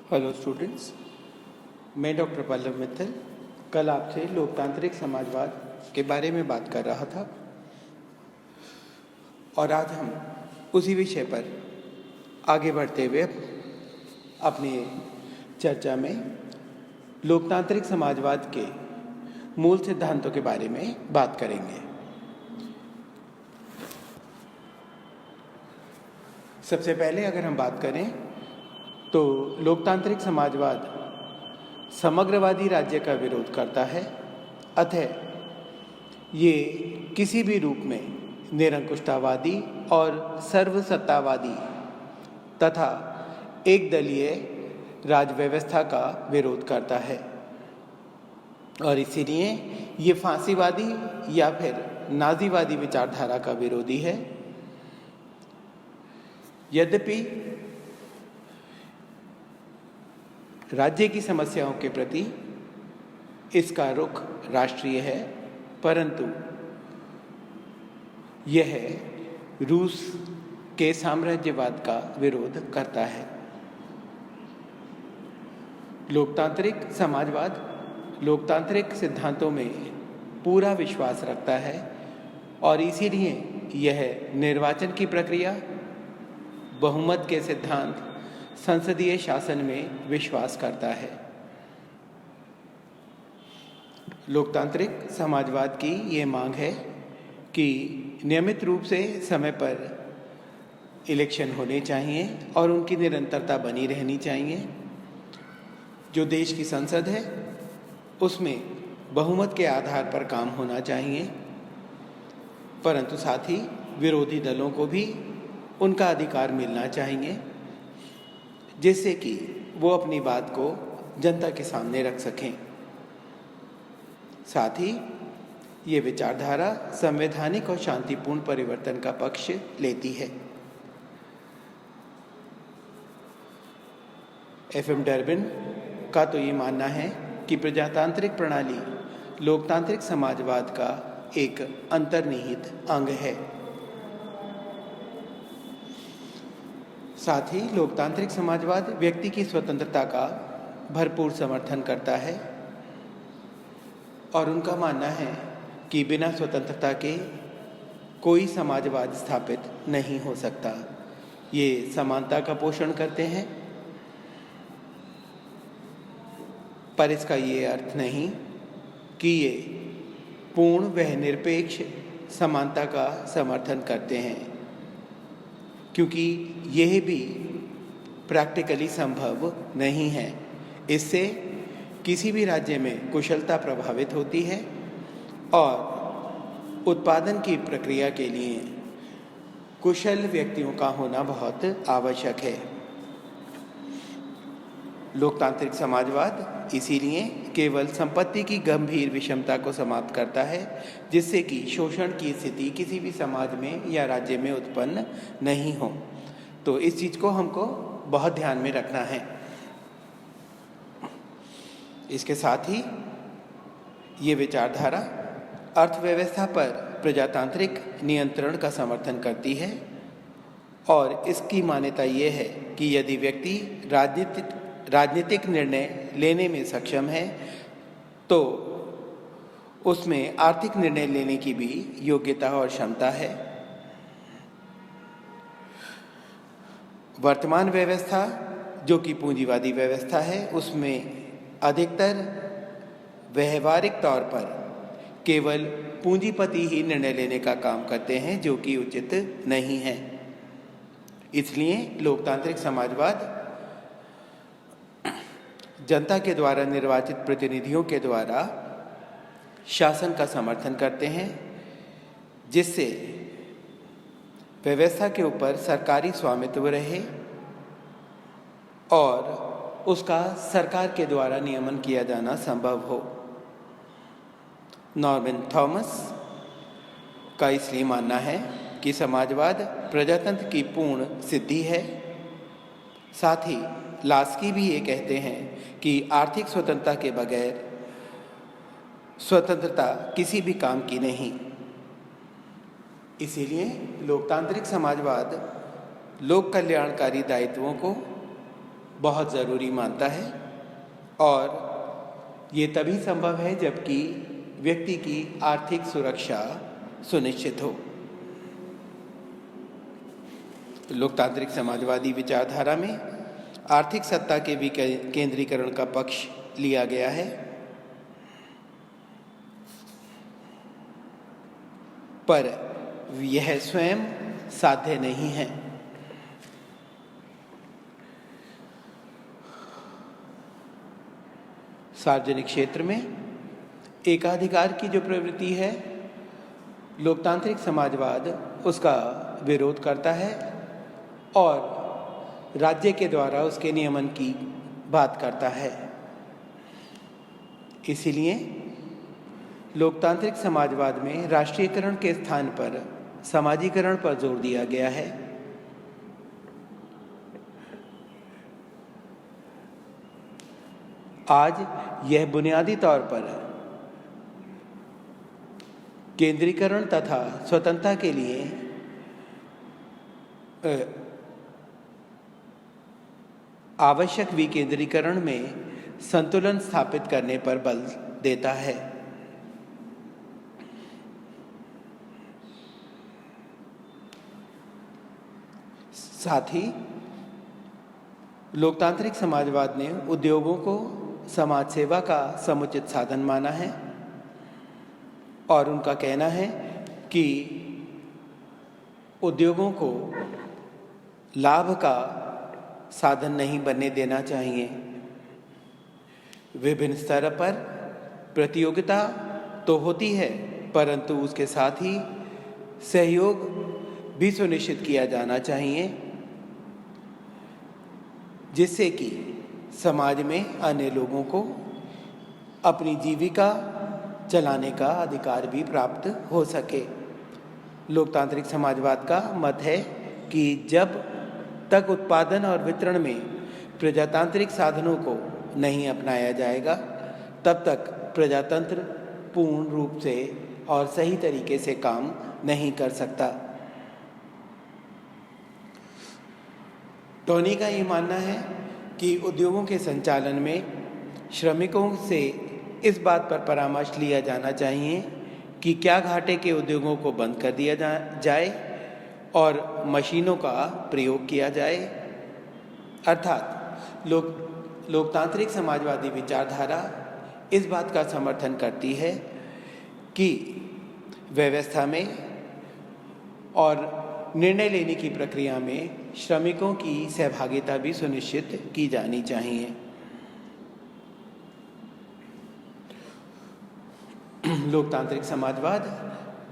Hello students, मैं doctor Pallav Mittal कल आपसे लोकतांत्रिक समाजवाद के बारे में बात कर रहा था और आज हम उसी विषय पर आगे बढ़ते हुए अपनी चर्चा में लोकतांत्रिक समाजवाद के मूल सिद्धांतों के बारे में बात करेंगे। सबसे पहले अगर हम बात करें तो लोकतांत्रिक समाजवाद समग्रवादी राज्य का विरोध करता है, अतः ये किसी भी रूप में निरंकुशतावादी और सर्वसत्तावादी तथा एकदलीय राज व्यवस्था का विरोध करता है और इसीलिए ये फांसीवादी या फिर नाजीवादी विचारधारा का विरोधी है। यद्यपि राज्य की समस्याओं के प्रति इसका रुख राष्ट्रीय है, परंतु यह रूस के साम्राज्यवाद का विरोध करता है। लोकतांत्रिक समाजवाद लोकतांत्रिक सिद्धांतों में पूरा विश्वास रखता है और इसीलिए यह निर्वाचन की प्रक्रिया, बहुमत के सिद्धांत, संसदीय शासन में विश्वास करता है। लोकतांत्रिक समाजवाद की ये मांग है कि नियमित रूप से समय पर इलेक्शन होने चाहिए और उनकी निरंतरता बनी रहनी चाहिए। जो देश की संसद है उसमें बहुमत के आधार पर काम होना चाहिए, परंतु साथ ही विरोधी दलों को भी उनका अधिकार मिलना चाहिए जिससे कि वो अपनी बात को जनता के सामने रख सकें। साथ ही ये विचारधारा संवैधानिक और शांतिपूर्ण परिवर्तन का पक्ष लेती है। एफएम डर्बिन का तो ये मानना है कि प्रजातांत्रिक प्रणाली लोकतांत्रिक समाजवाद का एक अंतर्निहित अंग है। साथ ही लोकतांत्रिक समाजवाद व्यक्ति की स्वतंत्रता का भरपूर समर्थन करता है और उनका मानना है कि बिना स्वतंत्रता के कोई समाजवाद स्थापित नहीं हो सकता। ये समानता का पोषण करते हैं, पर इसका ये अर्थ नहीं कि ये पूर्ण व निरपेक्ष समानता का समर्थन करते हैं, क्योंकि यह भी प्रैक्टिकली संभव नहीं है। इससे किसी भी राज्य में कुशलता प्रभावित होती है और उत्पादन की प्रक्रिया के लिए कुशल व्यक्तियों का होना बहुत आवश्यक है। लोकतांत्रिक समाजवाद इसीलिए केवल संपत्ति की गंभीर विषमता को समाप्त करता है, जिससे कि शोषण की स्थिति किसी भी समाज में या राज्य में उत्पन्न नहीं हो। तो इस चीज़ को हमको बहुत ध्यान में रखना है। इसके साथ ही ये विचारधारा अर्थव्यवस्था पर प्रजातांत्रिक नियंत्रण का समर्थन करती है और इसकी मान्यता ये है कि यदि व्यक्ति राजनीतिक निर्णय लेने में सक्षम है तो उसमें आर्थिक निर्णय लेने की भी योग्यता और क्षमता है। वर्तमान व्यवस्था जो कि पूंजीवादी व्यवस्था है, उसमें अधिकतर व्यवहारिक तौर पर केवल पूंजीपति ही निर्णय लेने का काम करते हैं, जो कि उचित नहीं है। इसलिए लोकतांत्रिक समाजवाद जनता के द्वारा निर्वाचित प्रतिनिधियों के द्वारा शासन का समर्थन करते हैं, जिससे व्यवस्था के ऊपर सरकारी स्वामित्व रहे और उसका सरकार के द्वारा नियमन किया जाना संभव हो। नॉर्मन थॉमस का इसलिए मानना है कि समाजवाद प्रजातंत्र की पूर्ण सिद्धि है। साथ ही लास्की भी ये कहते हैं कि आर्थिक स्वतंत्रता के बगैर स्वतंत्रता किसी भी काम की नहीं। इसीलिए लोकतांत्रिक समाजवाद लोक कल्याणकारी दायित्वों को बहुत ज़रूरी मानता है और ये तभी संभव है जबकि व्यक्ति की आर्थिक सुरक्षा सुनिश्चित हो। लोकतांत्रिक समाजवादी विचारधारा में आर्थिक सत्ता के विकेंद्रीकरण का पक्ष लिया गया है, पर यह स्वयं साध्य नहीं है। सार्वजनिक क्षेत्र में एकाधिकार की जो प्रवृत्ति है, लोकतांत्रिक समाजवाद उसका विरोध करता है और राज्य के द्वारा उसके नियमन की बात करता है। इसीलिए लोकतांत्रिक समाजवाद में राष्ट्रीयकरण के स्थान पर समाजीकरण पर जोर दिया गया है। आज यह बुनियादी तौर पर केंद्रीकरण तथा स्वतंत्रता के लिए आवश्यक विकेंद्रीकरण में संतुलन स्थापित करने पर बल देता है। साथ ही लोकतांत्रिक समाजवाद ने उद्योगों को समाज सेवा का समुचित साधन माना है और उनका कहना है कि उद्योगों को लाभ का साधन नहीं बनने देना चाहिए। विभिन्न स्तर पर प्रतियोगिता तो होती है, परंतु उसके साथ ही सहयोग भी सुनिश्चित किया जाना चाहिए, जिससे कि समाज में अन्य लोगों को अपनी जीविका चलाने का अधिकार भी प्राप्त हो सके। लोकतांत्रिक समाजवाद का मत है कि जब तक उत्पादन और वितरण में प्रजातांत्रिक साधनों को नहीं अपनाया जाएगा, तब तक प्रजातंत्र पूर्ण रूप से और सही तरीके से काम नहीं कर सकता। टोनी का ये मानना है कि उद्योगों के संचालन में श्रमिकों से इस बात पर परामर्श लिया जाना चाहिए कि क्या घाटे के उद्योगों को बंद कर दिया जाए और मशीनों का प्रयोग किया जाए। अर्थात लोकतांत्रिक समाजवादी विचारधारा इस बात का समर्थन करती है कि व्यवस्था में और निर्णय लेने की प्रक्रिया में श्रमिकों की सहभागिता भी सुनिश्चित की जानी चाहिए। लोकतांत्रिक समाजवाद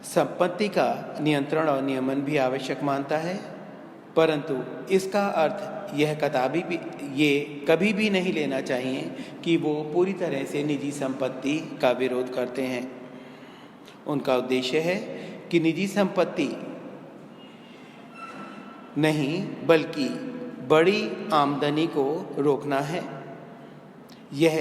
संपत्ति का नियंत्रण और नियमन भी आवश्यक मानता है, परंतु इसका अर्थ यह कभी भी नहीं लेना चाहिए कि वो पूरी तरह से निजी संपत्ति का विरोध करते हैं। उनका उद्देश्य है कि निजी संपत्ति नहीं बल्कि बड़ी आमदनी को रोकना है। यह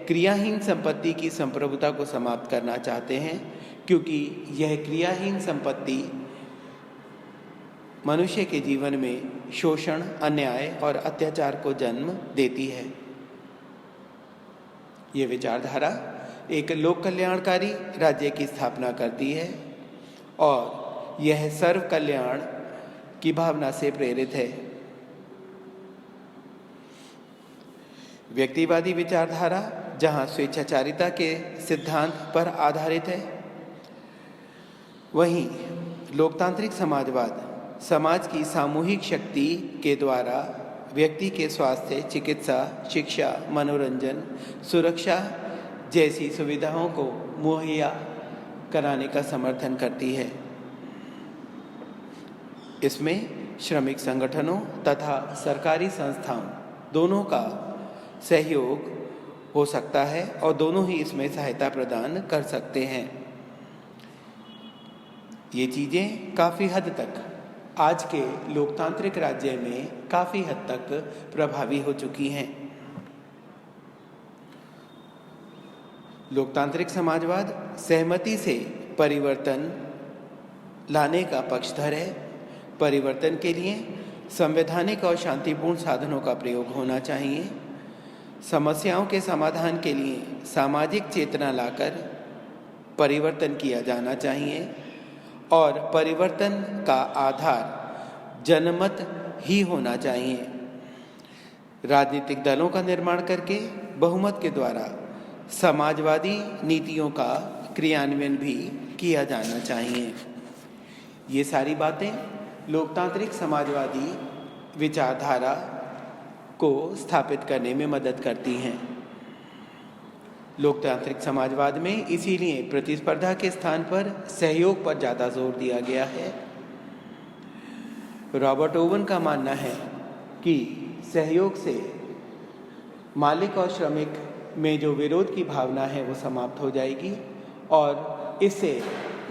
क्रियाहीन संपत्ति की संप्रभुता को समाप्त करना चाहते हैं, क्योंकि यह क्रियाहीन संपत्ति मनुष्य के जीवन में शोषण, अन्याय और अत्याचार को जन्म देती है। ये विचारधारा एक लोक कल्याणकारी राज्य की स्थापना करती है और यह सर्व कल्याण की भावना से प्रेरित है। व्यक्तिवादी विचारधारा जहां स्वेच्छाचारिता के सिद्धांत पर आधारित है, वहीं लोकतांत्रिक समाजवाद समाज की सामूहिक शक्ति के द्वारा व्यक्ति के स्वास्थ्य, चिकित्सा, शिक्षा, मनोरंजन, सुरक्षा जैसी सुविधाओं को मुहैया कराने का समर्थन करती है। इसमें श्रमिक संगठनों तथा सरकारी संस्थाओं दोनों का सहयोग हो सकता है और दोनों ही इसमें सहायता प्रदान कर सकते हैं। ये चीज़ें काफ़ी हद तक आज के लोकतांत्रिक राज्य में काफ़ी हद तक प्रभावी हो चुकी हैं। लोकतांत्रिक समाजवाद सहमति से परिवर्तन लाने का पक्षधर है। परिवर्तन के लिए संवैधानिक और शांतिपूर्ण साधनों का प्रयोग होना चाहिए। समस्याओं के समाधान के लिए सामाजिक चेतना लाकर परिवर्तन किया जाना चाहिए और परिवर्तन का आधार जनमत ही होना चाहिए। राजनीतिक दलों का निर्माण करके बहुमत के द्वारा समाजवादी नीतियों का क्रियान्वयन भी किया जाना चाहिए। ये सारी बातें लोकतांत्रिक समाजवादी विचारधारा को स्थापित करने में मदद करती हैं। लोकतांत्रिक समाजवाद में इसीलिए प्रतिस्पर्धा के स्थान पर सहयोग पर ज़्यादा जोर दिया गया है। रॉबर्ट ओवन का मानना है कि सहयोग से मालिक और श्रमिक में जो विरोध की भावना है वो समाप्त हो जाएगी और इससे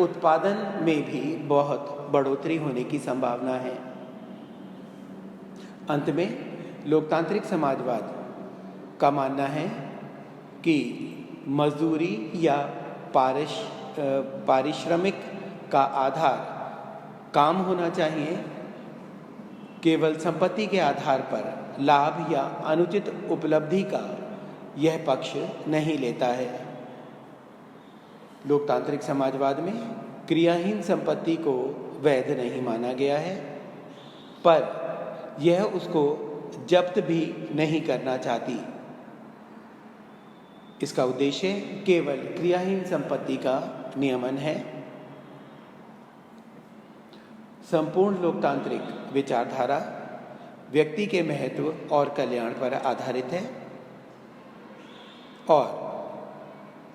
उत्पादन में भी बहुत बढ़ोतरी होने की संभावना है। अंत में लोकतांत्रिक समाजवाद का मानना है कि मजदूरी या पारिश्रमिक का आधार काम होना चाहिए। केवल संपत्ति के आधार पर लाभ या अनुचित उपलब्धि का यह पक्ष नहीं लेता है। लोकतांत्रिक समाजवाद में क्रियाहीन संपत्ति को वैध नहीं माना गया है, पर यह उसको जब्त भी नहीं करना चाहती। इसका उद्देश्य केवल क्रियाहीन संपत्ति का नियमन है। संपूर्ण लोकतांत्रिक विचारधारा व्यक्ति के महत्व और कल्याण पर आधारित है और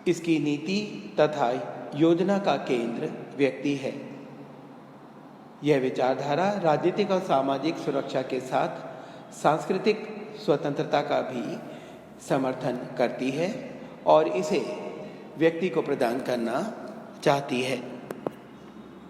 इसकी नीति तथा योजना का केंद्र व्यक्ति है। यह विचारधारा राजनीतिक और सामाजिक सुरक्षा के साथ सांस्कृतिक स्वतंत्रता का भी समर्थन करती है और इसे व्यक्ति को प्रदान करना चाहती है।